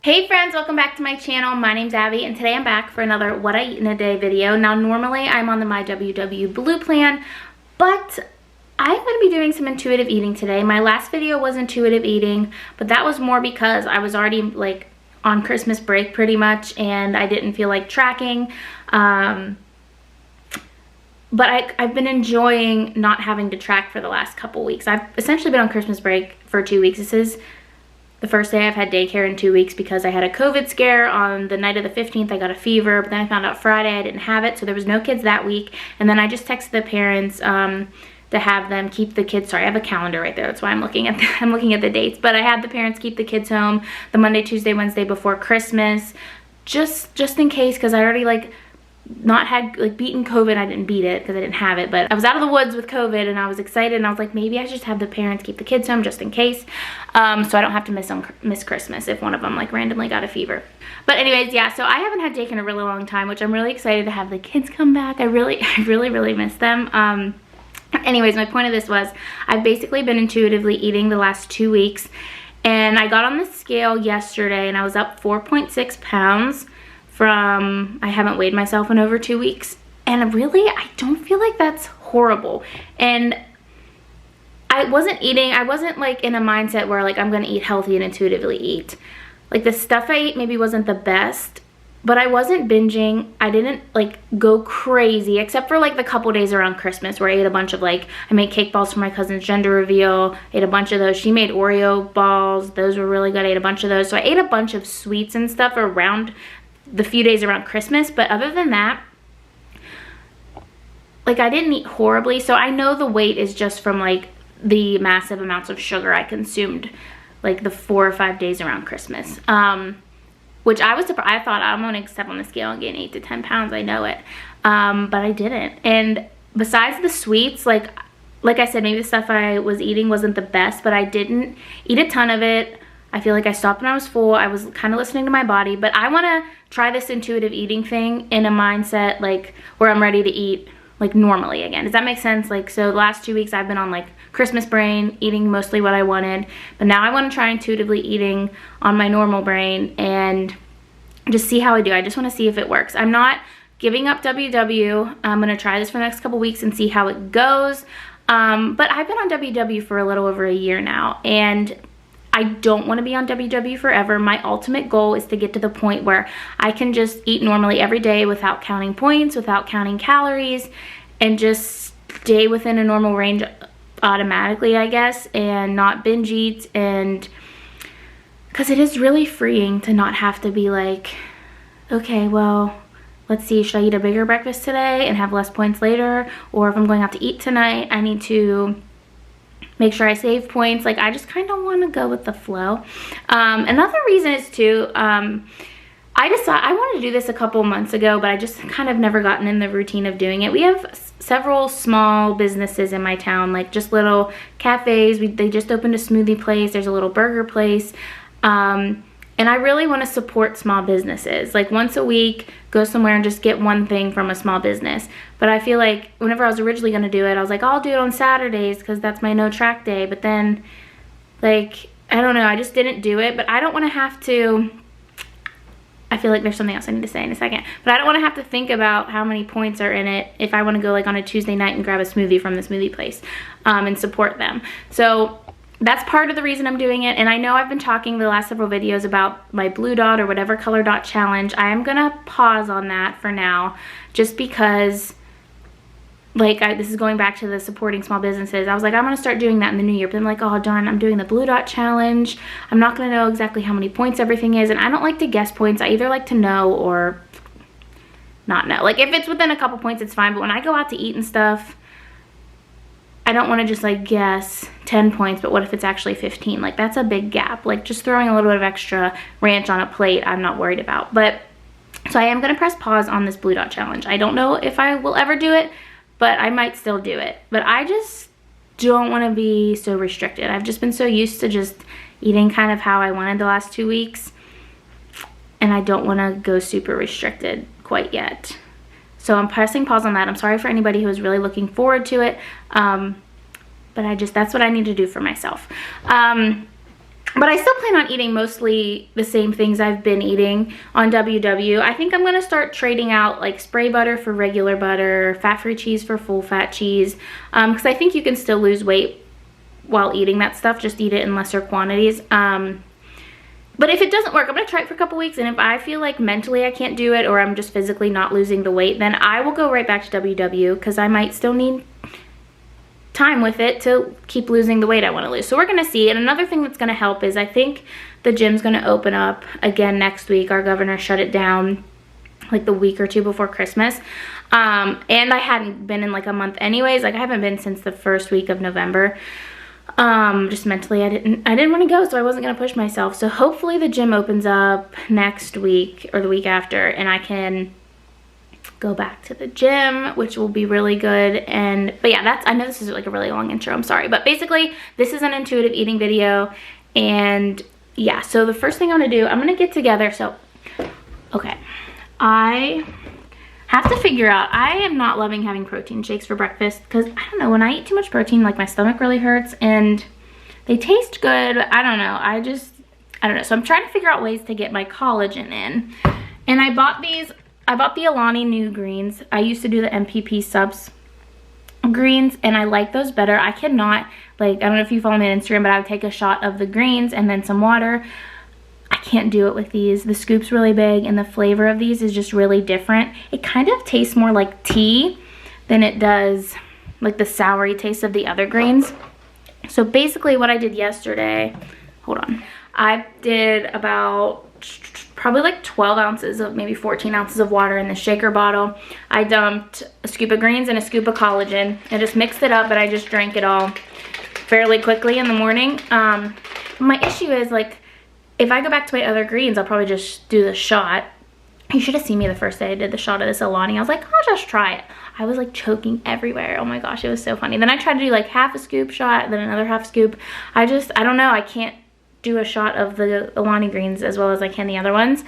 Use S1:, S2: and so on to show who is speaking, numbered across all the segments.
S1: Hey friends, welcome back to my channel. My name's Abby and today I'm back for another What I Eat in a Day video. Now normally I'm on the My WW Blue plan, but I'm going to be doing some intuitive eating today. My last video was intuitive eating, but that was more because I was already like on Christmas break pretty much and I didn't feel like tracking. But I've been enjoying not having to track for the last couple weeks. I've essentially been on Christmas break for 2 weeks. This is the first day I've had daycare in 2 weeks because I had a COVID scare on the night of the 15th. I got a fever, but then I found out Friday I didn't have it, so there was no kids that week. And then I just texted the parents to have them keep the kids. Sorry, I have a calendar right there. That's why I'm looking at the dates. But I had the parents keep the kids home the Monday, Tuesday, Wednesday before Christmas, just in case, because I already beaten COVID. I didn't beat it because I didn't have it, but I was out of the woods with COVID and I was excited and I was like, maybe I should just have the parents keep the kids home just in case, so I don't have to miss Christmas if one of them like randomly got a fever. But anyways, yeah, so I haven't had daycare in a really long time, which I'm really excited to have the kids come back. I really miss them. Anyways, my point of this was I've basically been intuitively eating the last 2 weeks, and I got on the scale yesterday and I was up 4.6 pounds. I haven't weighed myself in over 2 weeks, and really I don't feel like that's horrible. And I wasn't like in a mindset where like I'm gonna eat healthy and intuitively eat. Like the stuff I ate maybe wasn't the best, but I wasn't binging. I didn't like go crazy except for like the couple days around Christmas where I ate a bunch of I made cake balls for my cousin's gender reveal. Ate a bunch of those. She made Oreo balls. Those were really good. I ate a bunch of those. So I ate a bunch of sweets and stuff around the few days around Christmas, but other than that, like I didn't eat horribly. So I know the weight is just from like the massive amounts of sugar I consumed like the 4 or 5 days around Christmas, which I was surprised. I thought I'm gonna step on the scale and gain 8 to 10 pounds. I know it, but I didn't. And besides the sweets, like I said, maybe the stuff I was eating wasn't the best, but I didn't eat a ton of it. I feel like I stopped when I was full. I was kind of listening to my body, but I want to try this intuitive eating thing in a mindset like where I'm ready to eat like normally again. Does that make sense? Like, so the last 2 weeks I've been on like Christmas brain, eating mostly what I wanted, but now I want to try intuitively eating on my normal brain and just see how I do. I just want to see if it works. I'm not giving up WW. I'm going to try this for the next couple weeks and see how it goes. But I've been on WW for a little over a year now, and I don't want to be on WW forever. My ultimate goal is to get to the point where I can just eat normally every day without counting points, without counting calories, and just stay within a normal range automatically, I guess, and not binge eat. And because it is really freeing to not have to be like, okay, well, let's see, should I eat a bigger breakfast today and have less points later? Or if I'm going out to eat tonight, I need to make sure I save points. Like, I just kind of want to go with the flow. Another reason is too, I wanted to do this a couple months ago, but I just kind of never gotten in the routine of doing it. We have several small businesses in my town, like just little cafes. They just opened a smoothie place. There's a little burger place. And I really want to support small businesses. Like once a week, go somewhere and just get one thing from a small business. But I feel like whenever I was originally going to do it, I was like, I'll do it on Saturdays because that's my no track day. But then, like, I don't know, I just didn't do it. But I don't want to have to, I feel like there's something else I need to say in a second. But I don't want to have to think about how many points are in it if I want to go like on a Tuesday night and grab a smoothie from the smoothie place and support them. So that's part of the reason I'm doing it. And I know I've been talking the last several videos about my blue dot or whatever color dot challenge. I am gonna pause on that for now just because like this is going back to the supporting small businesses. I was like, I'm gonna start doing that in the new year, but I'm like, oh darn, I'm doing the blue dot challenge. I'm not gonna know exactly how many points everything is, and I don't like to guess points. I either like to know or not know. Like if it's within a couple points, it's fine, but when I go out to eat and stuff, I don't want to just like guess 10 points, but what if it's actually 15? Like that's a big gap. Like just throwing a little bit of extra ranch on a plate, I'm not worried about. But so I am going to press pause on this blue dot challenge. I don't know if I will ever do it, but I might still do it. But I just don't want to be so restricted. I've just been so used to just eating kind of how I wanted the last 2 weeks, and I don't want to go super restricted quite yet. So I'm pressing pause on that. I'm sorry for anybody who is really looking forward to it. But that's what I need to do for myself. But I still plan on eating mostly the same things I've been eating on WW. I think I'm gonna start trading out like spray butter for regular butter, fat-free cheese for full-fat cheese, because I think you can still lose weight while eating that stuff. Just eat it in lesser quantities. But if it doesn't work, I'm gonna try it for a couple weeks, and if I feel like mentally I can't do it or I'm just physically not losing the weight, then I will go right back to WW, because I might still need time with it to keep losing the weight I want to lose. So we're gonna see. And another thing that's gonna help is I think the gym's gonna open up again next week. Our governor shut it down like the week or two before Christmas. And I hadn't been in like a month anyways. Like I haven't been since the first week of November. Just mentally I didn't want to go, so I wasn't gonna push myself. So hopefully the gym opens up next week or the week after, and I can go back to the gym, which will be really good. But yeah, I know this is like a really long intro, I'm sorry, but basically this is an intuitive eating video. And yeah, so the first thing I'm gonna do, I'm gonna get together. So okay, I have to figure out, I am not loving having protein shakes for breakfast, because I don't know, when I eat too much protein, like my stomach really hurts, and they taste good, but I don't know, I don't know. So I'm trying to figure out ways to get my collagen in. And I bought the Alani New greens. I used to do the MPP subs greens, and I like those better. I cannot, like, I don't know if you follow me on Instagram, but I would take a shot of the greens and then some water. I can't do it with these. The scoop's really big, and the flavor of these is just really different. It kind of tastes more like tea than it does like the soury taste of the other greens. So basically what I did yesterday, hold on, I did about probably like 12 ounces of maybe 14 ounces of water in the shaker bottle. I dumped a scoop of greens and a scoop of collagen and just mixed it up, but I just drank it all fairly quickly in the morning. My issue is, like, if I go back to my other greens, I'll probably just do the shot. You should have seen me the first day I did the shot of this Alani. I was like, I'll just try it. I was like choking everywhere. Oh my gosh, it was so funny. Then I tried to do like half a scoop shot, then another half scoop. I don't know, I can't do a shot of the Alani greens as well as I can the other ones.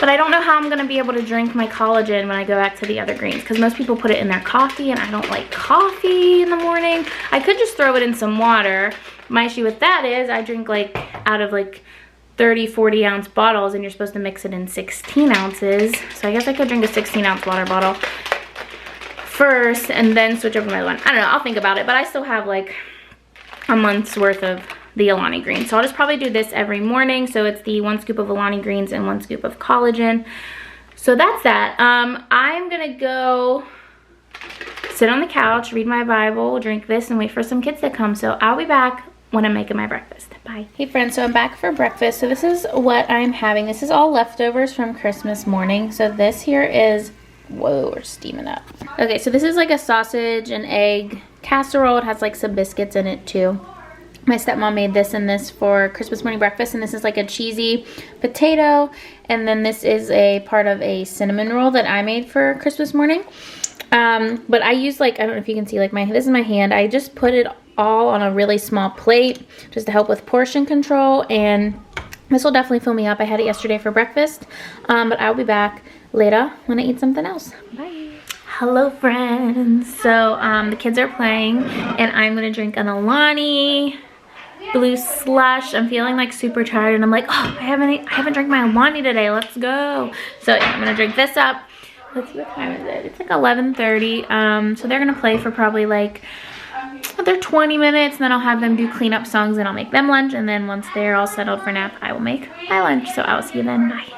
S1: But I don't know how I'm gonna be able to drink my collagen when I go back to the other greens, because most people put it in their coffee, and I don't like coffee in the morning. I could just throw it in some water. My issue with that is I drink like out of like 30-40 ounce bottles, and you're supposed to mix it in 16 ounces. So I guess I could drink a 16 ounce water bottle first and then switch over to my one. I don't know, I'll think about it, but I still have like a month's worth of the Alani greens. So I'll just probably do this every morning. So it's the 1 scoop of Alani greens and 1 scoop of collagen. So that's that. I'm gonna go sit on the couch, read my Bible, drink this, and wait for some kids to come. So I'll be back when I'm making my breakfast. Bye. Hey friends, so I'm back for breakfast. So this is what I'm having. This is all leftovers from Christmas morning. So this here is, whoa, we're steaming up. Okay, so this is like a sausage and egg casserole. It has like some biscuits in it too. My stepmom made this and this for Christmas morning breakfast, and this is like a cheesy potato, and then this is a part of a cinnamon roll that I made for Christmas morning. But I use, like, I don't know if you can see, like, this is my hand. I just put it all on a really small plate just to help with portion control, and this will definitely fill me up. I had it yesterday for breakfast, but I'll be back later when I eat something else. Bye. Hello friends. So the kids are playing, and I'm gonna drink an Alani blue slush. I'm feeling like super tired, and I'm like, oh, I haven't drank my Alani today. Let's go. So yeah, I'm gonna drink this up. Let's see, what time is it? It's like 11:30. So they're gonna play for probably like another 20 minutes, and then I'll have them do cleanup songs, and I'll make them lunch, and then once they're all settled for nap, I will make my lunch. So I will see you then. Bye.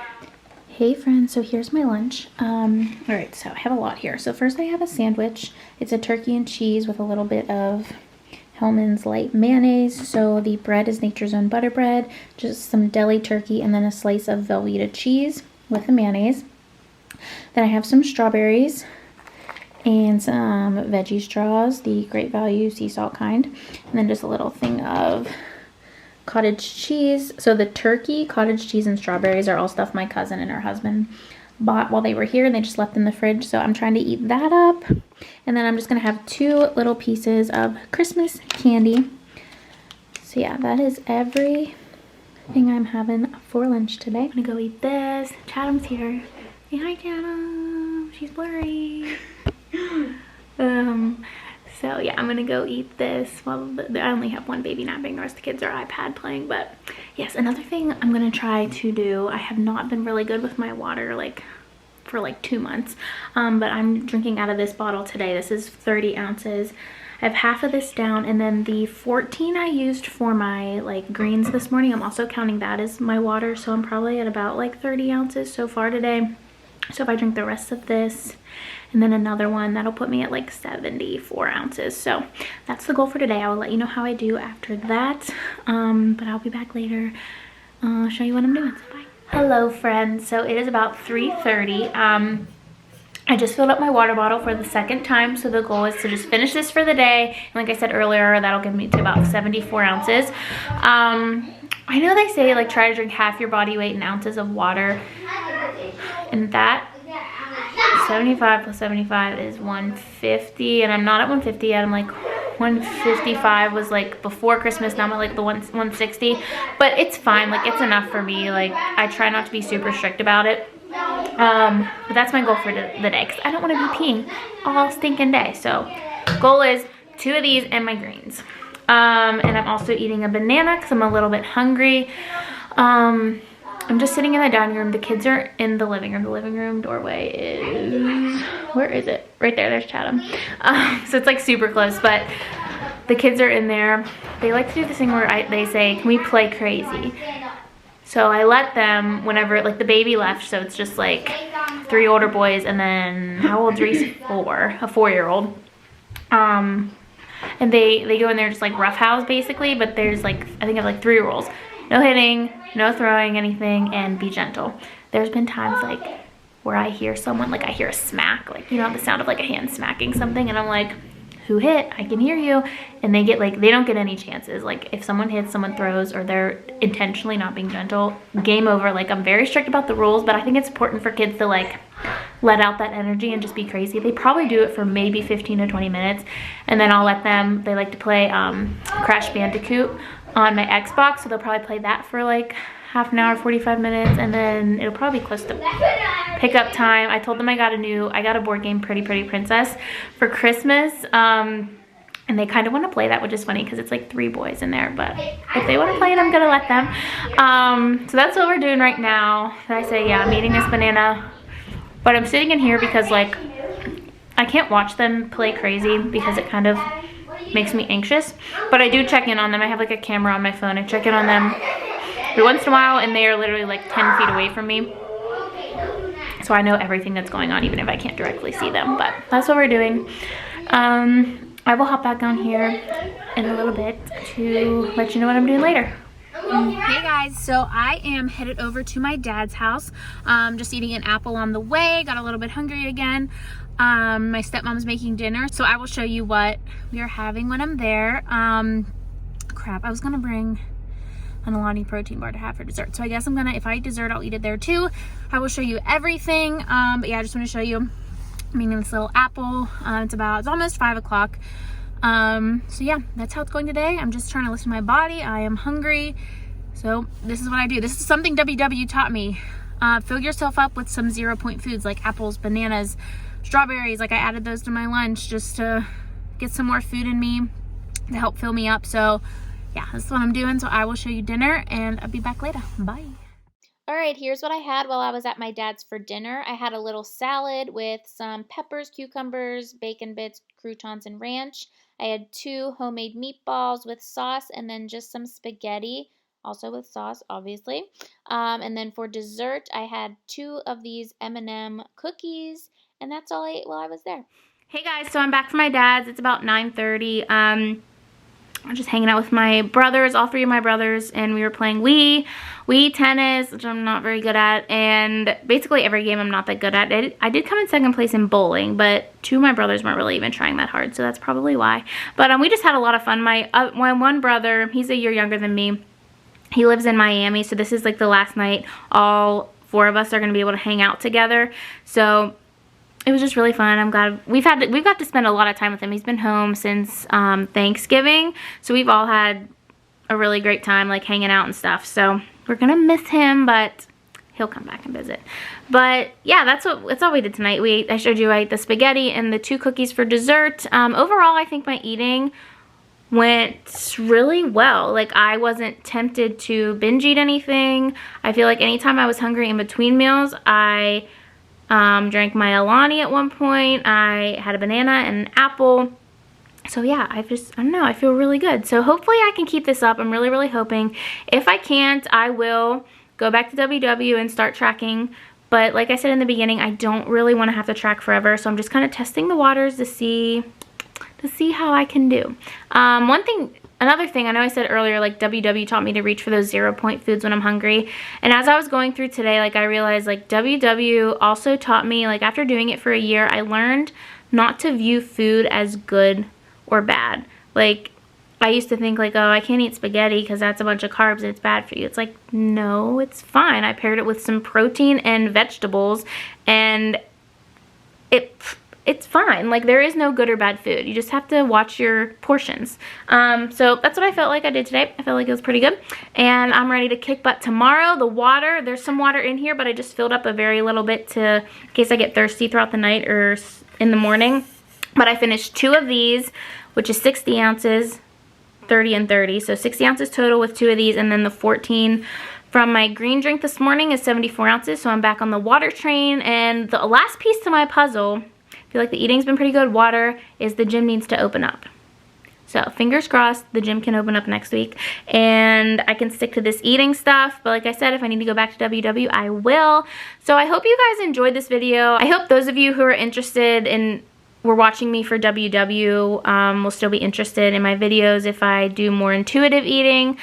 S1: Hey friends, so here's my lunch. All right, so I have a lot here. So first I have a sandwich. It's a turkey and cheese with a little bit of Hellmann's light mayonnaise. So the bread is Nature's Own butter bread, just some deli turkey, and then a slice of Velveeta cheese with the mayonnaise. Then I have some strawberries and some veggie straws, the Great Value sea salt kind, and then just a little thing of cottage cheese. So the turkey, cottage cheese, and strawberries are all stuff my cousin and her husband bought while they were here, and they just left in the fridge. So I'm trying to eat that up, and then I'm just gonna have 2 little pieces of Christmas candy. So yeah, that is everything I'm having for lunch today. I'm gonna go eat this. Chatham's here. Say hi, Chatham. She's blurry. So yeah, I'm gonna go eat this. Well, I only have one baby napping, the rest of the kids are iPad playing. But yes, another thing I'm gonna try to do, I have not been really good with my water like for like 2 months, but I'm drinking out of this bottle today. This is 30 ounces. I have half of this down, and then the 14 I used for my like greens this morning, I'm also counting that as my water, so I'm probably at about like 30 ounces so far today. So if I drink the rest of this and then another one, that'll put me at like 74 ounces. So that's the goal for today. I will let you know how I do after that, but I'll be back later. I'll show you what I'm doing. So bye. Hello friends, so it is about 3:30. I just filled up my water bottle for the second time, so the goal is to just finish this for the day. And like I said earlier, that'll give me to about 74 ounces. I know they say like try to drink half your body weight in ounces of water, and that 75 plus 75 is 150, and I'm not at 150 yet. I'm like 155 was like before Christmas. Now I'm at like the 160, but it's fine. Like it's enough for me. Like I try not to be super strict about it. But that's my goal for the day, because I don't want to be peeing all stinking day. So goal is 2 of these and my greens. And I'm also eating a banana because I'm a little bit hungry. I'm just sitting in the dining room. The kids are in the living room. The living room doorway is, where is it? Right there, there's Chatham. So it's like super close, but the kids are in there. They like to do this thing where they say, can we play crazy? So I let them whenever, like the baby left, so it's just like 3 older boys, and then, how old's Reese? 4, a 4-year-old. And they go in there just like roughhouse basically, but there's like, I think I have like 3 rules. No hitting, no throwing anything, and be gentle. There's been times like where I hear someone, like I hear a smack, like you know the sound of like a hand smacking something, and I'm like, who hit? I can hear you. And they get like, they don't get any chances. Like if someone hits, someone throws, or they're intentionally not being gentle, game over. Like I'm very strict about the rules, but I think it's important for kids to like let out that energy and just be crazy. They probably do it for maybe 15 to 20 minutes, and then I'll let them, they like to play Crash Bandicoot on my Xbox, so they'll probably play that for like half an hour, 45 minutes, and then it'll probably be close to pickup time. I told them I got a board game, Pretty Princess, for Christmas, and they kind of want to play that, which is funny because it's like 3 boys in there, but if they want to play it, I'm gonna let them. So that's what we're doing right now. Did I say, yeah, I'm eating this banana, but I'm sitting in here because like I can't watch them play crazy because it kind of makes me anxious, but I do check in on them. I have like a camera on my phone. I check in on them every once in a while, and they are literally like 10 feet away from me, so I know everything that's going on even if I can't directly see them. But that's what we're doing. I will hop back on here in a little bit to let you know what I'm doing later. Hey guys, so I am headed over to my dad's house. Just eating an apple on the way. Got a little bit hungry again. My stepmom's making dinner, so I will show you what we are having when I'm there. Crap, I was gonna bring an Alani protein bar to have for dessert, so I guess I'm gonna, if I eat dessert, I'll eat it there too. I will show you everything, but yeah, I just want to show you I'm eating this little apple. It's almost 5 o'clock. So yeah, that's how it's going today. I'm just trying to listen to my body. I am hungry, so this is what I do. This is something WW taught me. Fill yourself up with some 0-point foods like apples, bananas, strawberries. Like I added those to my lunch just to get some more food in me to help fill me up. So yeah, this is what I'm doing. So I will show you dinner, and I'll be back later. Bye. All right, here's what I had while I was at my dad's for dinner. I had a little salad with some peppers, cucumbers, bacon bits, croutons, and ranch. I had 2 homemade meatballs with sauce, and then just some spaghetti, also with sauce, obviously. And then for dessert, I had 2 of these M&M cookies, and that's all I ate while I was there. Hey guys, so I'm back from my dad's. It's about 9:30. I'm just hanging out with my brothers, all 3 of my brothers, and we were playing Wii tennis, which I'm not very good at, and basically every game I'm not that good at. I did come in 2nd place in bowling, but 2 of my brothers weren't really even trying that hard, so that's probably why. But we just had a lot of fun. My one brother, he's a year younger than me. He lives in Miami, so this is like the last night all 4 of us are going to be able to hang out together. So it was just really fun. I'm glad we've got to spend a lot of time with him. He's been home since Thanksgiving, so we've all had a really great time like hanging out and stuff. So we're gonna miss him, but he'll come back and visit. But yeah, that's all we did tonight. I showed you I ate the spaghetti and the 2 cookies for dessert. Overall, I think my eating went really well. Like, I wasn't tempted to binge eat anything. I feel like anytime I was hungry in between meals, I drank my Alani at one point. I had a banana and an apple. So yeah, I don't know, I feel really good. So hopefully I can keep this up. I'm really, really hoping. If I can't, I will go back to WW and start tracking. But like I said in the beginning, I don't really want to have to track forever. So I'm just kind of testing the waters to see how I can do. Another thing, I know I said earlier, like WW taught me to reach for those 0-point foods when I'm hungry. And as I was going through today, like I realized like WW also taught me, like after doing it for a year, I learned not to view food as good or bad. Like, I used to think like, oh, I can't eat spaghetti because that's a bunch of carbs and it's bad for you. It's like, no, it's fine. I paired it with some protein and vegetables and it's fine. Like, there is no good or bad food. You just have to watch your portions. So that's what I felt like I did today. I felt like it was pretty good. And I'm ready to kick butt tomorrow. The water, there's some water in here, but I just filled up a very little bit in case I get thirsty throughout the night or in the morning. But I finished 2 of these, which is 60 ounces, 30 and 30. So 60 ounces total with 2 of these, and then the 14 from my green drink this morning is 74 ounces. So I'm back on the water train. And the last piece to my puzzle, I feel like the eating's been pretty good. Water is the gym needs to open up. So fingers crossed the gym can open up next week and I can stick to this eating stuff. But like I said, if I need to go back to WW, I will. So I hope you guys enjoyed this video. I hope those of you who are interested in were watching me for WW will still be interested in my videos if I do more intuitive eating.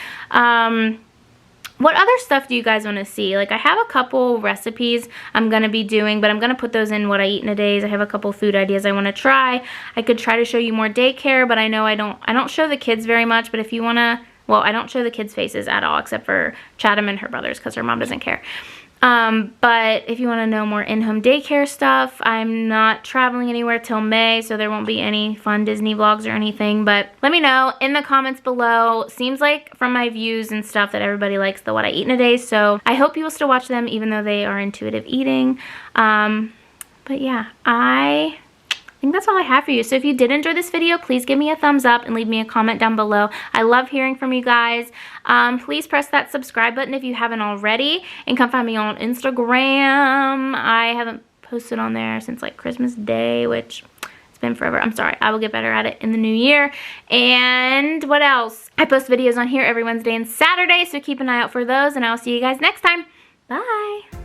S1: What other stuff do you guys want to see? Like, I have a couple recipes I'm going to be doing, but I'm going to put those in what I eat in a days. I have a couple food ideas I want to try. I could try to show you more daycare, but I know I don't show the kids very much, but if you want to, well, I don't show the kids' faces at all except for Chatham and her brothers because her mom doesn't care. But if you want to know more in-home daycare stuff, I'm not traveling anywhere till May, so there won't be any fun Disney vlogs or anything. But let me know in the comments below. Seems like from my views and stuff that everybody likes the what I eat in a day, so I hope you will still watch them even though they are intuitive eating. But yeah, I think that's all I have for you. So if you did enjoy this video, please give me a thumbs up and leave me a comment down below. I love hearing from you guys. Please press that subscribe button if you haven't already, and come find me on Instagram. I haven't posted on there since like Christmas Day, which it's been forever. I'm sorry. I will get better at it in the new year. And what else? I post videos on here every Wednesday and Saturday, so keep an eye out for those, and I'll see you guys next time. Bye.